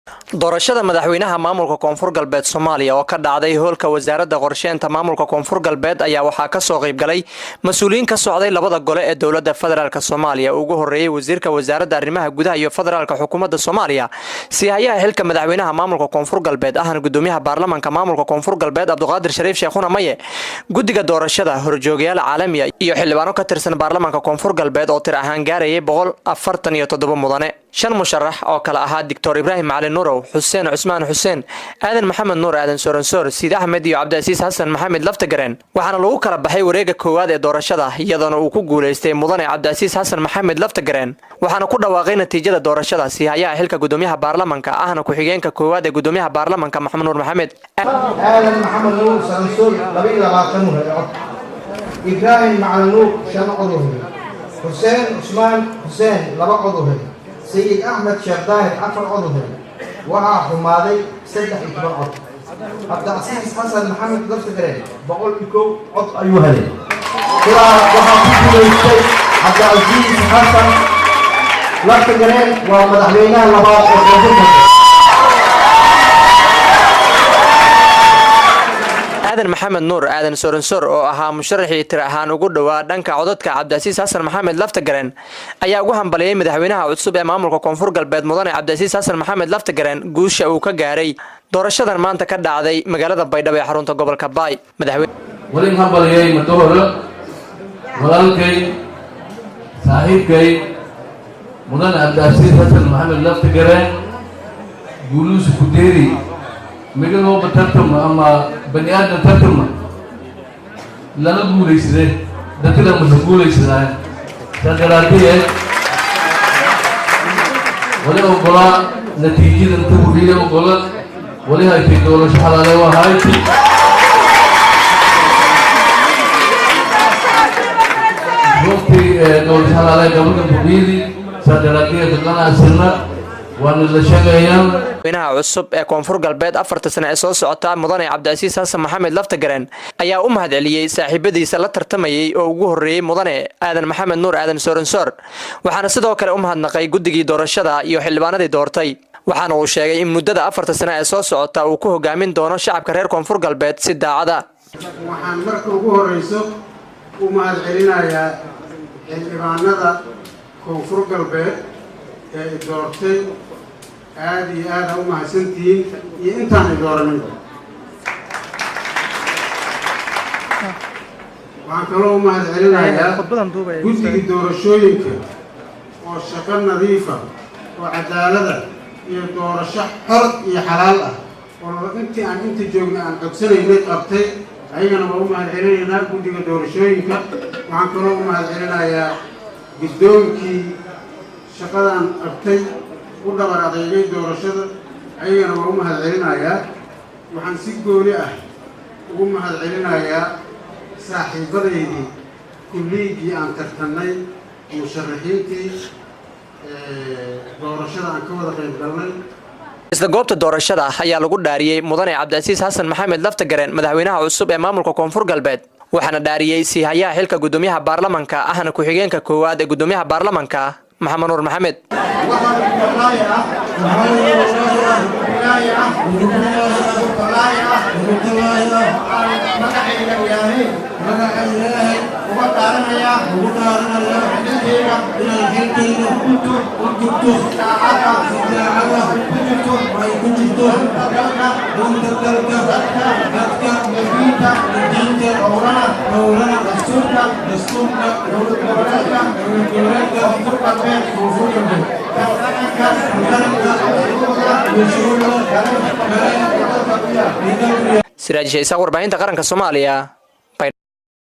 doorashada madaxweynaha maamulka koonfur galbeed Soomaaliya oo ka dhacday hoolka wasaaradda qorsheynta maamulka koonfur galbeed ayaa waxaa ka soo qayb galay mas'uuliyiin ka socday labada gole ee dowladda federaalka Soomaaliya ugu horeeyay wasiirka wasaaradda arrimaha gudaha iyo federaalka xukuumadda Soomaaliya siyaaya xilka madaxweynaha maamulka koonfur galbeed ahna gudoomiyaha baarlamaanka maamulka koonfur galbeed Abduqaadir Shariif Sheekhuuna Maye guddiga doorashada horjoogayaal caalami ah iyo xildhibaano ka tirsan baarlamaanka koonfur galbeed oo tir ahaan gaarayay 147 mudane shan musharax oo kala ahaa Dr. Ibrahim Macalin Nuurow Xuseen Cusmaan Xuseen Aadan Maxamed Nuur Aadan Soransoor Siid Axmed iyo Cabdicasiis Xasan Maxamed Laftagareen waxaana lagu kala baxay wareega koowaad ee doorashada iyadoo uu ku guuleystay mudane Cabdicasiis Xasan Maxamed Laftagareen waxaana ku dhawaaqay natiijada doorashada siyaaya xilka gudoomiyaha baarlamaanka ahna ku xigeenka koowaad ee gudoomiyaha baarlamaanka Maxamed Nuur Maxamed Aadan Maxamed Nuur Soransoor 22 Ibrahim Macalin Nuur 5 codod Xuseen Cusmaan Xuseen 2 codod سيد أحمد شرداهر 4 عضو وقع حمادي 6 عضو عبدالعزيز حسن محمد لفتقرين بقول لكم عضو أيها لي كلا وحاكيكي ليستي عبدالعزيز حسن لفتقرين ومدحلينا لبعض Aadan Maxamed Nuur Aadan Soransoor oo ahaa musharaxii tir ahaan ugu dhawaa dhanka codadka Cabdicasiis Xasan Maxamed Laftagareen ayaa ugu hambaliyay madaxweynaha cusub ee maamulka koonfur galbeed mudane Cabdicasiis Xasan Maxamed Laftagareen guusha uu ka gaaray doorashadan maanta ka dhacday magaalada Baydhabo ee xarunta gobolka Baay wali hambaliyay madawada walaalkay saaxiibkay mudane Cabdicasiis Xasan Maxamed Laftagareen guuluhu ku deeri مجال هو بترتم أما بني آدم ترتم لا نقول إيش ده ده كده مش نقول إيش ده تدراتيه ولا أقوله نتيجة أنتوا بيجي أقوله ولا هاي تيجي ولا شو حلاله وهاي تيجي وقتي دول حلاله قبل كم بيجي تدراتيه تكلنا أسرنا madaxweynaha cusub ee koonfur galbeed 4 sano ee soo socota mudane Cabdicasiis Xasan Maxamed Laftagareen ayaa u mahadceliyay saaxiibadiisa la tartamayay oo ugu horeeyay mudane Aadan Maxamed Nuur Aadan Soransoor waxaana sidoo kale u mahadnaqay guddigii doorashada iyo xildhibaanadii doortay waxaana uu sheegay in muddada 4 sano ee soo socota uu ku hogaamin doono shacabka reer koonfur galbeed si daacad ah waxaan marka ugu horeyso u mahadcelinayaa xildhibaanada koonfur galbeed ee doortay aad iyo aad u mahadsantihiin iyo intaan dooranin waxaan kaloo u mahadcelinayaa guddiga doorashooyinka oo shaqo nadiifa oo cadaalada iyo doorasho xor iyo xalaal ah oo intii aan inta joogna aan codsanaynay qabtay ayagana waa u mahadcelinaynaa guddiga doorashooyinka waxaan kaloo u mahadcelinayaa guddoonkii shaqadan qabtay u dhabar adeegay doorashada ayagana waa u mahadcelinayaa waxaan si gooni ah ugu mahadcelinayaa saaxiibadaydii kulliigii aan tartannay musharaxiintii doorashada aan ka wada qayb galnay isla goobta doorashada ayaa lagu dhaariyay mudane Cabdicasiis Xasan Maxamed Laftagareen madaxweynaha cusub ee maamulka koonfur galbeed waxaana dhaariyay siyaaya xilka gudoomiyaha baarlamaanka ahna ku xigeenka koowaad ee gudoomiyaha baarlamaanka محمد نور محمد سراج شيخ warbaahinta qaranka Soomaaliya